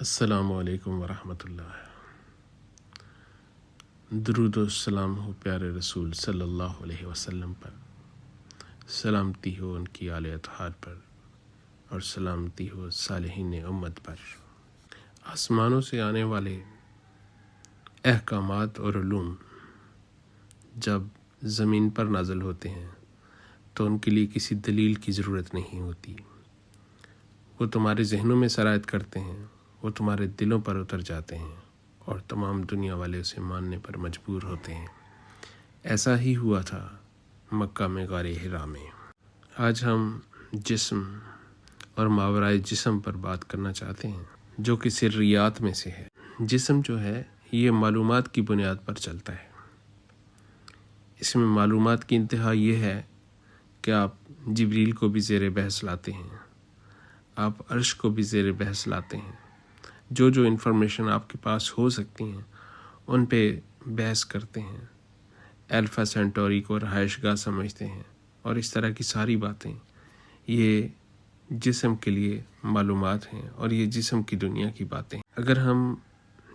السلام علیکم ورحمۃ اللہ۔ درود و السلام ہو پیارے رسول صلی اللہ علیہ وسلم پر، سلامتی ہو ان کی آل اطہار پر، اور سلامتی ہو صالحین امت پر۔ آسمانوں سے آنے والے احکامات اور علوم جب زمین پر نازل ہوتے ہیں تو ان کے لیے کسی دلیل کی ضرورت نہیں ہوتی، وہ تمہارے ذہنوں میں سرایت کرتے ہیں، وہ تمہارے دلوں پر اتر جاتے ہیں اور تمام دنیا والے اسے ماننے پر مجبور ہوتے ہیں۔ ایسا ہی ہوا تھا مکہ میں غار حرا میں۔ آج ہم جسم اور ماورائے جسم پر بات کرنا چاہتے ہیں، جو کہ سریات میں سے ہے۔ جسم جو ہے یہ معلومات کی بنیاد پر چلتا ہے۔ اس میں معلومات کی انتہا یہ ہے کہ آپ جبریل کو بھی زیر بحث لاتے ہیں، آپ عرش کو بھی زیر بحث لاتے ہیں۔ جو انفارمیشن آپ کے پاس ہو سکتی ہیں ان پہ بحث کرتے ہیں، الفا سینٹوری کو رہائش گاہ سمجھتے ہیں، اور اس طرح کی ساری باتیں یہ جسم کے لیے معلومات ہیں، اور یہ جسم کی دنیا کی باتیں۔ اگر ہم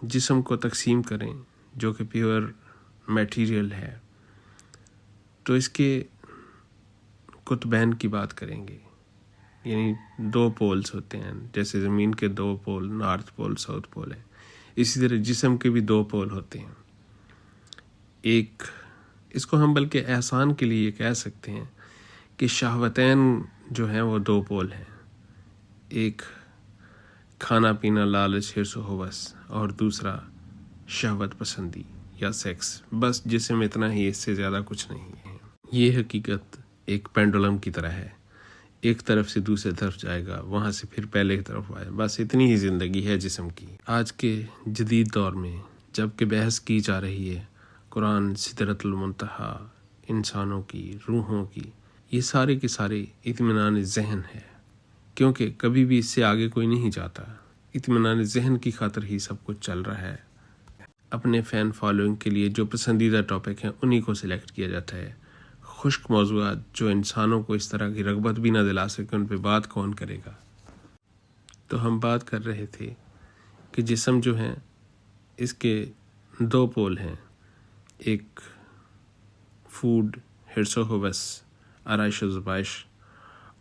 جسم کو تقسیم کریں جو کہ پیور میٹیریل ہے تو اس کے قطبین کی بات کریں گے، یعنی دو پولز ہوتے ہیں، جیسے زمین کے دو پول نارتھ پول ساؤتھ پول ہے، اسی طرح جسم کے بھی دو پول ہوتے ہیں۔ ایک اس کو ہم بلکہ احسان کے لیے کہہ سکتے ہیں کہ شہوتین جو ہیں وہ دو پول ہیں، ایک کھانا پینا لالچ حرص و ہوس، اور دوسرا شہوت پسندی یا سیکس۔ بس جسم اتنا ہی، اس سے زیادہ کچھ نہیں ہے۔ یہ حقیقت ایک پینڈولم کی طرح ہے، ایک طرف سے دوسرے طرف جائے گا، وہاں سے پھر پہلے کی طرف آئے، بس اتنی ہی زندگی ہے جسم کی۔ آج کے جدید دور میں جب کہ بحث کی جا رہی ہے قرآن، سدرۃ المنتہا، انسانوں کی روحوں کی، یہ سارے کے سارے اطمینان ذہن ہے، کیونکہ کبھی بھی اس سے آگے کوئی نہیں جاتا۔ اطمینان ذہن کی خاطر ہی سب کچھ چل رہا ہے۔ اپنے فین فالوئنگ کے لیے جو پسندیدہ ٹاپک ہیں انہی کو سلیکٹ کیا جاتا ہے۔ خشک موضوعات جو انسانوں کو اس طرح کی رغبت بھی نہ دلا سکے ان پہ بات کون کرے گا؟ تو ہم بات کر رہے تھے کہ جسم جو ہے اس کے دو پول ہیں، ایک فوڈ حرص و ہوس آرائش و زبائش،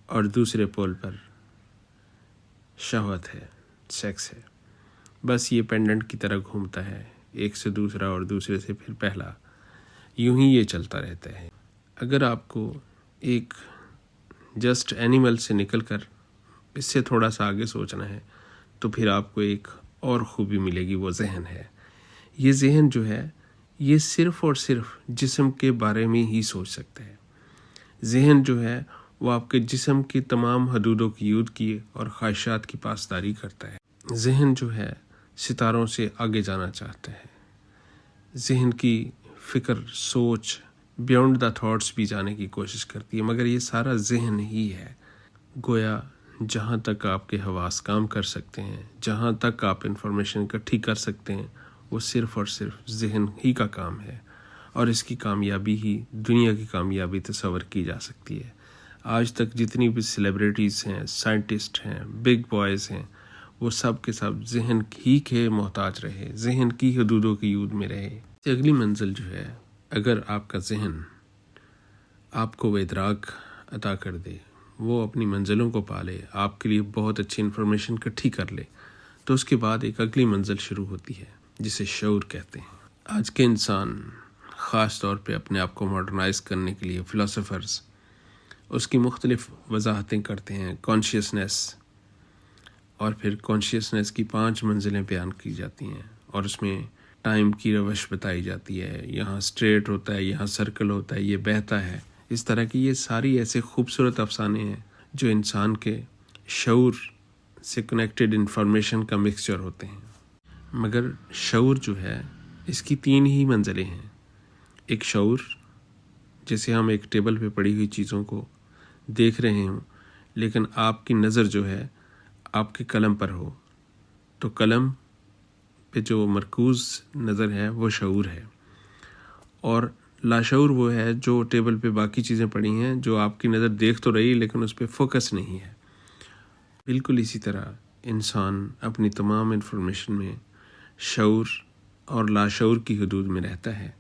اور دوسرے پول پر شہوت ہے، سیکس ہے۔ بس یہ پینڈنٹ کی طرح گھومتا ہے، ایک سے دوسرا اور دوسرے سے پھر پہلا، یوں ہی یہ چلتا رہتا ہے۔ اگر آپ کو ایک جسٹ اینیمل سے نکل کر اس سے تھوڑا سا آگے سوچنا ہے تو پھر آپ کو ایک اور خوبی ملے گی، وہ ذہن ہے۔ یہ ذہن جو ہے یہ صرف اور صرف جسم کے بارے میں ہی سوچ سکتا ہے۔ ذہن جو ہے وہ آپ کے جسم کی تمام حدود و قیود کی اور خواہشات کی پاسداری کرتا ہے۔ ذہن جو ہے ستاروں سے آگے جانا چاہتا ہے۔ ذہن کی فکر، سوچ بیونڈ دا تھاٹس بھی جانے کی کوشش کرتی ہے، مگر یہ سارا ذہن ہی ہے۔ گویا جہاں تک آپ کے حواس کام کر سکتے ہیں، جہاں تک آپ انفارمیشن اکٹھی کر سکتے ہیں، وہ صرف اور صرف ذہن ہی کا کام ہے، اور اس کی کامیابی ہی دنیا کی کامیابی تصور کی جا سکتی ہے۔ آج تک جتنی بھی سیلیبریٹیز ہیں، سائنٹسٹ ہیں، بگ بوائز ہیں، وہ سب کے سب ذہن ہی کے محتاج رہے، ذہن کی حدود و قیود میں رہے۔ اگلی منزل جو ہے، اگر آپ کا ذہن آپ کو وہ ادراک عطا کر دے، وہ اپنی منزلوں کو پالے، آپ کے لیے بہت اچھی انفارمیشن اکٹھی کر لے، تو اس کے بعد ایک اگلی منزل شروع ہوتی ہے جسے شعور کہتے ہیں۔ آج کے انسان خاص طور پہ اپنے آپ کو ماڈرنائز کرنے کے لیے فلاسفرز اس کی مختلف وضاحتیں کرتے ہیں، کانشیسنیس، اور پھر کانشیسنیس کی 5 منزلیں بیان کی جاتی ہیں، اور اس میں ٹائم کی روش بتائی جاتی ہے، یہاں اسٹریٹ ہوتا ہے، یہاں سرکل ہوتا ہے، یہ بہتا ہے۔ اس طرح کی یہ ساری ایسے خوبصورت افسانے ہیں جو انسان کے شعور سے کنیکٹڈ انفارمیشن کا مکسچر ہوتے ہیں۔ مگر شعور جو ہے اس کی 3 ہی منزلیں ہیں۔ ایک شعور جیسے ہم ایک ٹیبل پہ پڑی ہوئی چیزوں کو دیکھ رہے ہوں، لیکن آپ کی نظر جو ہے آپ کے قلم پر ہو، تو قلم پہ جو مرکوز نظر ہے وہ شعور ہے، اور لاشعور وہ ہے جو ٹیبل پہ باقی چیزیں پڑی ہیں، جو آپ کی نظر دیکھ تو رہی لیکن اس پہ فوکس نہیں ہے۔ بالکل اسی طرح انسان اپنی تمام انفارمیشن میں شعور اور لاشعور کی حدود میں رہتا ہے۔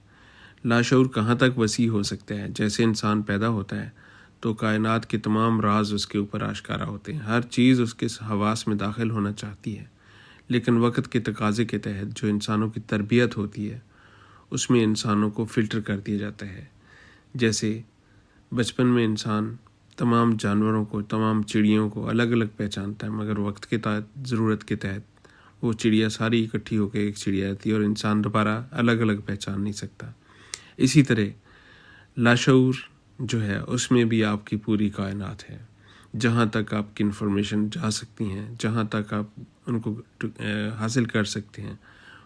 لاشعور کہاں تک وسیع ہو سکتا ہے؟ جیسے انسان پیدا ہوتا ہے تو کائنات کے تمام راز اس کے اوپر آشکارا ہوتے ہیں، ہر چیز اس کے حواس میں داخل ہونا چاہتی ہے، لیکن وقت کے تقاضے کے تحت جو انسانوں کی تربیت ہوتی ہے اس میں انسانوں کو فلٹر کر دیا جاتا ہے۔ جیسے بچپن میں انسان تمام جانوروں کو، تمام چڑیوں کو الگ الگ پہچانتا ہے، مگر وقت کے تحت، ضرورت کے تحت وہ چڑیا ساری اکٹھی ہو کے ایک چڑیا آتی ہے اور انسان دوبارہ الگ الگ پہچان نہیں سکتا۔ اسی طرح لاشعور جو ہے اس میں بھی آپ کی پوری کائنات ہے، جہاں تک آپ کی انفارمیشن جا سکتی ہیں، جہاں تک آپ ان کو حاصل کر سکتے ہیں،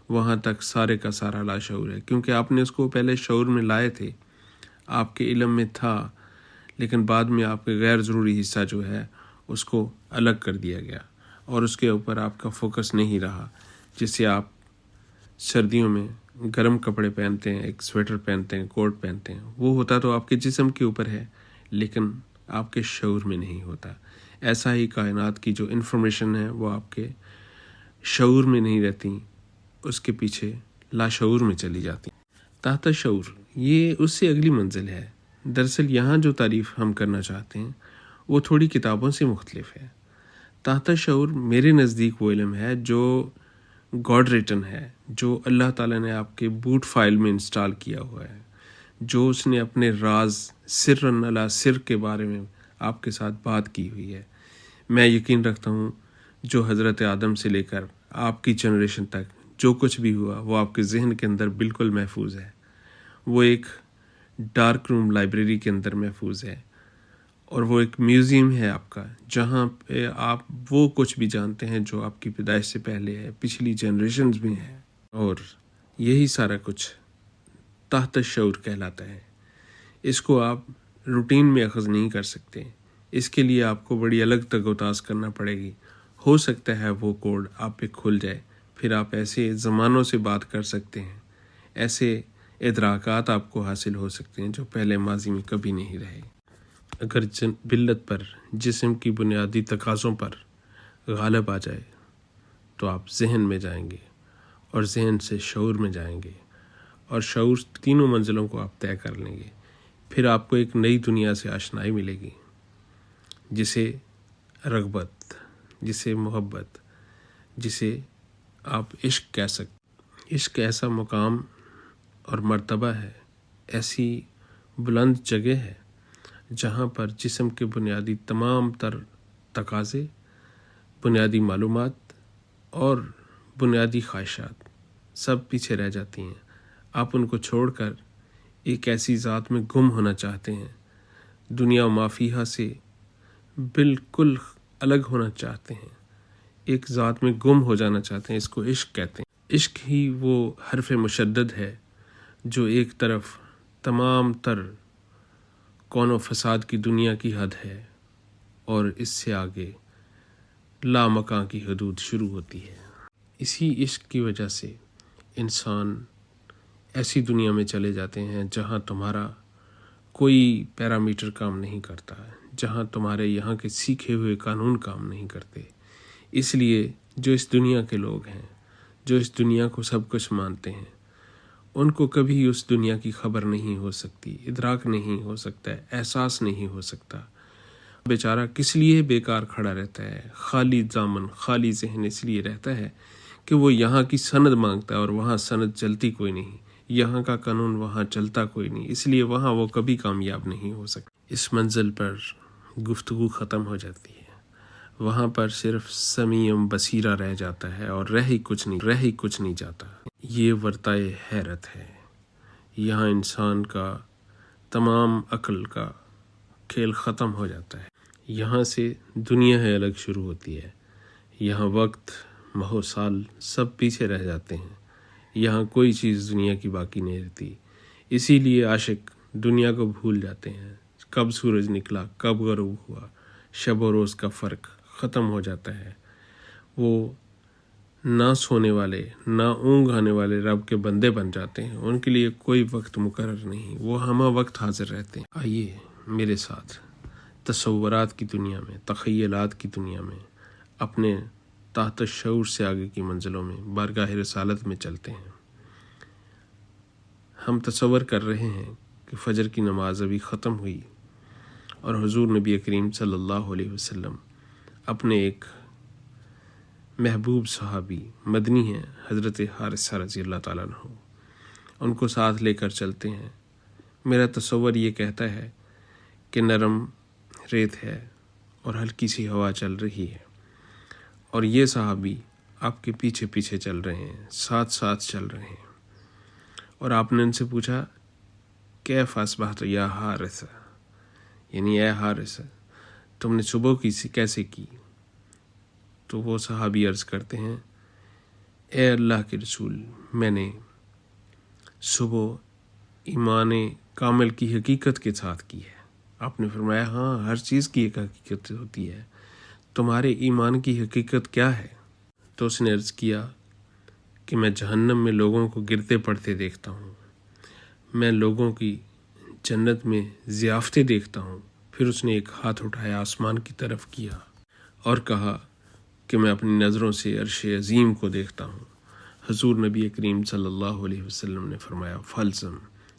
وہاں تک سارے کا سارا لاشعور ہے، کیونکہ آپ نے اس کو پہلے شعور میں لائے تھے، آپ کے علم میں تھا، لیکن بعد میں آپ کے غیر ضروری حصہ جو ہے اس کو الگ کر دیا گیا اور اس کے اوپر آپ کا فوکس نہیں رہا، جس سے آپ سردیوں میں گرم کپڑے پہنتے ہیں، ایک سویٹر پہنتے ہیں، کوٹ پہنتے ہیں، وہ ہوتا تو آپ کے جسم کے اوپر ہے لیکن آپ کے شعور میں نہیں ہوتا۔ ایسا ہی کائنات کی جو انفارمیشن ہے وہ آپ کے شعور میں نہیں رہتی، اس کے پیچھے لاشعور میں چلی جاتی۔ تحت شعور یہ اس سے اگلی منزل ہے۔ دراصل یہاں جو تعریف ہم کرنا چاہتے ہیں وہ تھوڑی کتابوں سے مختلف ہے۔ تحت شعور میرے نزدیک وہ علم ہے جو گاڈ ریٹن ہے، جو اللہ تعالیٰ نے آپ کے بوٹ فائل میں انسٹال کیا ہوا ہے، جو اس نے اپنے راز سرً علی سر کے بارے میں آپ کے ساتھ بات کی ہوئی ہے۔ میں یقین رکھتا ہوں جو حضرت آدم سے لے کر آپ کی جنریشن تک جو کچھ بھی ہوا وہ آپ کے ذہن کے اندر بالکل محفوظ ہے، وہ ایک ڈارک روم لائبریری کے اندر محفوظ ہے، اور وہ ایک میوزیم ہے آپ کا، جہاں پہ آپ وہ کچھ بھی جانتے ہیں جو آپ کی پیدائش سے پہلے ہے، پچھلی جنریشنز میں ہے، اور یہی سارا کچھ تحت شعور کہلاتا ہے۔ اس کو آپ روٹین میں اخذ نہیں کر سکتے، اس کے لیے آپ کو بڑی الگ تگ و تاز کرنا پڑے گی۔ ہو سکتا ہے وہ کوڈ آپ پہ کھل جائے، پھر آپ ایسے زمانوں سے بات کر سکتے ہیں، ایسے ادراکات آپ کو حاصل ہو سکتے ہیں جو پہلے ماضی میں کبھی نہیں رہے۔ اگر بلت پر جسم کی بنیادی تقاضوں پر غالب آ جائے تو آپ ذہن میں جائیں گے، اور ذہن سے شعور میں جائیں گے، اور شعور تینوں منزلوں کو آپ طے کر لیں گے۔ پھر آپ کو ایک نئی دنیا سے آشنائی ملے گی، جسے رغبت، جسے محبت، جسے آپ عشق کہہ سکتے۔ عشق ایسا مقام اور مرتبہ ہے، ایسی بلند جگہ ہے جہاں پر جسم کے بنیادی تمام تر تقاضے، بنیادی معلومات اور بنیادی خواہشات سب پیچھے رہ جاتی ہیں۔ آپ ان کو چھوڑ کر ایک ایسی ذات میں گم ہونا چاہتے ہیں، دنیا و ما فیہا سے بالکل الگ ہونا چاہتے ہیں، ایک ذات میں گم ہو جانا چاہتے ہیں۔ اس کو عشق کہتے ہیں۔ عشق ہی وہ حرف مشدد ہے جو ایک طرف تمام تر کون و فساد کی دنیا کی حد ہے، اور اس سے آگے لامکاں کی حدود شروع ہوتی ہے۔ اسی عشق کی وجہ سے انسان ایسی دنیا میں چلے جاتے ہیں جہاں تمہارا کوئی پیرامیٹر کام نہیں کرتا، جہاں تمہارے یہاں کے سیکھے ہوئے قانون کام نہیں کرتے۔ اس لیے جو اس دنیا کے لوگ ہیں، جو اس دنیا کو سب کچھ مانتے ہیں، ان کو کبھی اس دنیا کی خبر نہیں ہو سکتی، ادراک نہیں ہو سکتا، احساس نہیں ہو سکتا۔ بیچارہ کس لیے بیکار کھڑا رہتا ہے، خالی دامن، خالی ذہن اس لیے رہتا ہے کہ وہ یہاں کی سند مانگتا ہے اور وہاں سند چلتی کوئی نہیں، یہاں کا قانون وہاں چلتا کوئی نہیں، اس لیے وہاں وہ کبھی کامیاب نہیں ہو سکتا۔ اس منزل پر گفتگو ختم ہو جاتی ہے، وہاں پر صرف سمیع بصیرہ رہ جاتا ہے، اور رہ ہی کچھ نہیں جاتا۔ یہ ورطۂ حیرت ہے، یہاں انسان کا تمام عقل کا کھیل ختم ہو جاتا ہے۔ یہاں سے دنیا ہے الگ شروع ہوتی ہے، یہاں وقت، ماہ و سال سب پیچھے رہ جاتے ہیں، یہاں کوئی چیز دنیا کی باقی نہیں رہتی۔ اسی لیے عاشق دنیا کو بھول جاتے ہیں، کب سورج نکلا، کب غروب ہوا، شب و روز کا فرق ختم ہو جاتا ہے۔ وہ نہ سونے والے، نہ اونگ آنے والے رب کے بندے بن جاتے ہیں، ان کے لیے کوئی وقت مقرر نہیں، وہ ہمہ وقت حاضر رہتے ہیں۔ آئیے میرے ساتھ تصورات کی دنیا میں، تخیلات کی دنیا میں اپنے تحت شعور سے آگے کی منزلوں میں بارگاہ رسالت میں چلتے ہیں۔ ہم تصور کر رہے ہیں کہ فجر کی نماز ابھی ختم ہوئی اور حضور نبی کریم صلی اللہ علیہ وسلم اپنے ایک محبوب صحابی مدنی ہیں حضرت حارثہ رضی اللہ تعالیٰ عنہ، ان کو ساتھ لے کر چلتے ہیں۔ میرا تصور یہ کہتا ہے کہ نرم ریت ہے اور ہلکی سی ہوا چل رہی ہے اور یہ صحابی آپ کے پیچھے پیچھے چل رہے ہیں، ساتھ ساتھ چل رہے ہیں، اور آپ نے ان سے پوچھا کیف اصبحت یا حارثہ، یعنی اے حارثہ تم نے صبح کیسے کی؟ تو وہ صحابی عرض کرتے ہیں اے اللہ کے رسول، میں نے صبح ایمان کامل کی حقیقت کے ساتھ کی ہے۔ آپ نے فرمایا ہاں، ہر چیز کی ایک حقیقت ہوتی ہے، تمہارے ایمان کی حقیقت کیا ہے؟ تو اس نے عرض کیا کہ میں جہنم میں لوگوں کو گرتے پڑتے دیکھتا ہوں، میں لوگوں کی جنت میں ضیافتیں دیکھتا ہوں۔ پھر اس نے ایک ہاتھ اٹھایا آسمان کی طرف کیا اور کہا کہ میں اپنی نظروں سے عرش عظیم کو دیکھتا ہوں۔ حضور نبی کریم صلی اللہ علیہ وسلم نے فرمایا فلزم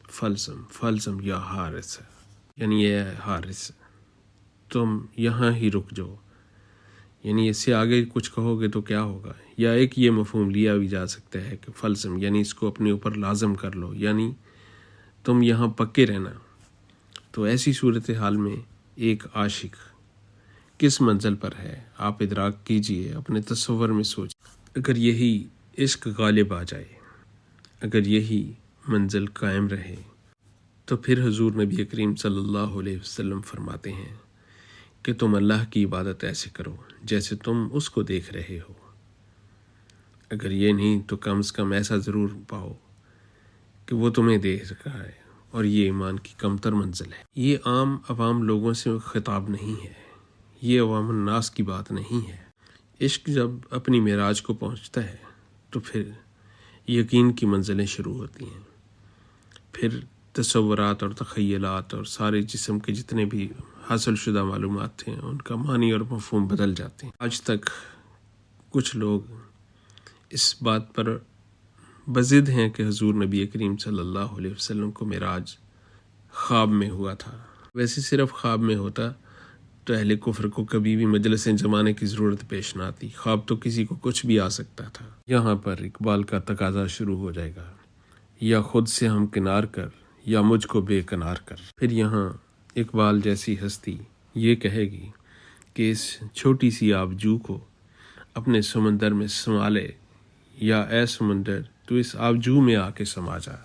فلزم فلزم یا حارث، یعنی اے حارث تم یہاں ہی رک جاؤ، یعنی اس سے آگے کچھ کہو گے تو کیا ہوگا؟ یا ایک یہ مفہوم لیا بھی جا سکتا ہے کہ فلزم یعنی اس کو اپنے اوپر لازم کر لو، یعنی تم یہاں پکے رہنا۔ تو ایسی صورتحال میں ایک عاشق کس منزل پر ہے آپ ادراک کیجئے، اپنے تصور میں سوچیں۔ اگر یہی عشق غالب آ جائے، اگر یہی منزل قائم رہے، تو پھر حضور نبی کریم صلی اللہ علیہ وسلم فرماتے ہیں کہ تم اللہ کی عبادت ایسے کرو جیسے تم اس کو دیکھ رہے ہو۔ اگر یہ نہیں تو کم از کم ایسا ضرور پاؤ کہ وہ تمہیں دیکھ رہا ہے، اور یہ ایمان کی کمتر منزل ہے۔ یہ عام عوام لوگوں سے خطاب نہیں ہے، یہ عوام الناس کی بات نہیں ہے۔ عشق جب اپنی معراج کو پہنچتا ہے تو پھر یقین کی منزلیں شروع ہوتی ہیں، پھر تصورات اور تخیلات اور سارے جسم کے جتنے بھی حاصل شدہ معلومات تھے ان کا معنی اور مفہوم بدل جاتے ہیں۔ آج تک کچھ لوگ اس بات پر بضد ہیں کہ حضور نبی کریم صلی اللہ علیہ وسلم کو معراج خواب میں ہوا تھا۔ ویسے صرف خواب میں ہوتا تو اہل کفر کو کبھی بھی مجلسیں جمانے کی ضرورت پیش نہ آتی، خواب تو کسی کو کچھ بھی آ سکتا تھا۔ یہاں پر اقبال کا تقاضا شروع ہو جائے گا، یا خود سے ہم کنار کر یا مجھ کو بے کنار کر۔ پھر یہاں اقبال جیسی ہستی یہ کہے گی کہ اس چھوٹی سی آبجو کو اپنے سمندر میں سما لے، یا اے سمندر تو اس آبجو میں آ کے سما جا۔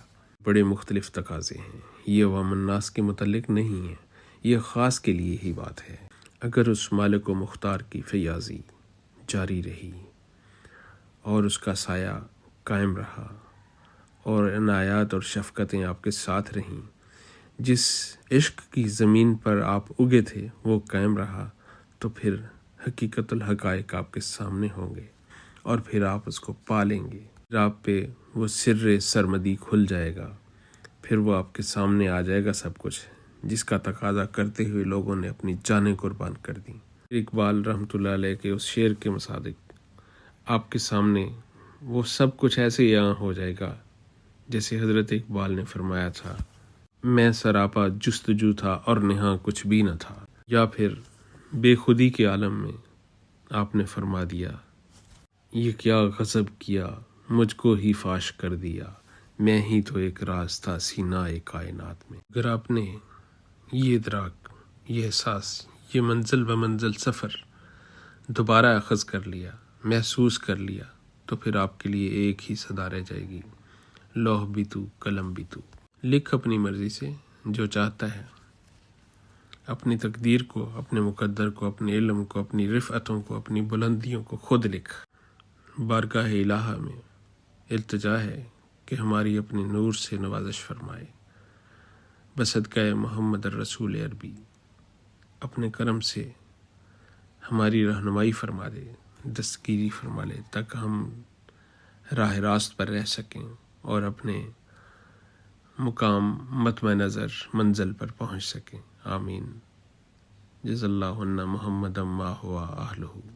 بڑے مختلف تقاضے ہیں، یہ عوام الناس کے متعلق نہیں ہے، یہ خاص کے لیے ہی بات ہے۔ اگر اس مالک و مختار کی فیاضی جاری رہی اور اس کا سایہ قائم رہا اور عنایات اور شفقتیں آپ کے ساتھ رہیں، جس عشق کی زمین پر آپ اگے تھے وہ قائم رہا، تو پھر حقیقت الحقائق آپ کے سامنے ہوں گے اور پھر آپ اس کو پالیں گے، پھر آپ پہ وہ سر سرمدی کھل جائے گا، پھر وہ آپ کے سامنے آ جائے گا سب کچھ جس کا تقاضا کرتے ہوئے لوگوں نے اپنی جانیں قربان کر دیں۔ اقبال رحمۃ اللہ علیہ کے اس شعر کے مصادق آپ کے سامنے وہ سب کچھ ایسے یہاں ہو جائے گا جیسے حضرت اقبال نے فرمایا تھا میں سراپا جستجو تھا اور نہاں کچھ بھی نہ تھا، یا پھر بے خودی کے عالم میں آپ نے فرما دیا یہ کیا غضب کیا مجھ کو ہی فاش کر دیا، میں ہی تو ایک راز تھا سینہ کائنات میں۔ اگر آپ نے یہ ادراک، یہ احساس، یہ منزل بمنزل سفر دوبارہ اخذ کر لیا، محسوس کر لیا، تو پھر آپ کے لیے ایک ہی صدا رہ جائے گی، لوح بھی تو قلم بھی تو۔ لکھ اپنی مرضی سے جو چاہتا ہے، اپنی تقدیر کو، اپنے مقدر کو، اپنے علم کو، اپنی رفعتوں کو، اپنی بلندیوں کو خود لکھ۔ بارگاہ الہہ میں التجا ہے کہ ہماری اپنے نور سے نوازش فرمائے، بصدقہ محمد الرسول عربی اپنے کرم سے ہماری رہنمائی فرما دے، دستگیری فرما لے، تاکہ ہم راہ راست پر رہ سکیں اور اپنے مقام مطمع نظر منزل پر پہنچ سکیں۔ آمین۔ جزا اللہ عنا محمد ما ہوا اہلہ۔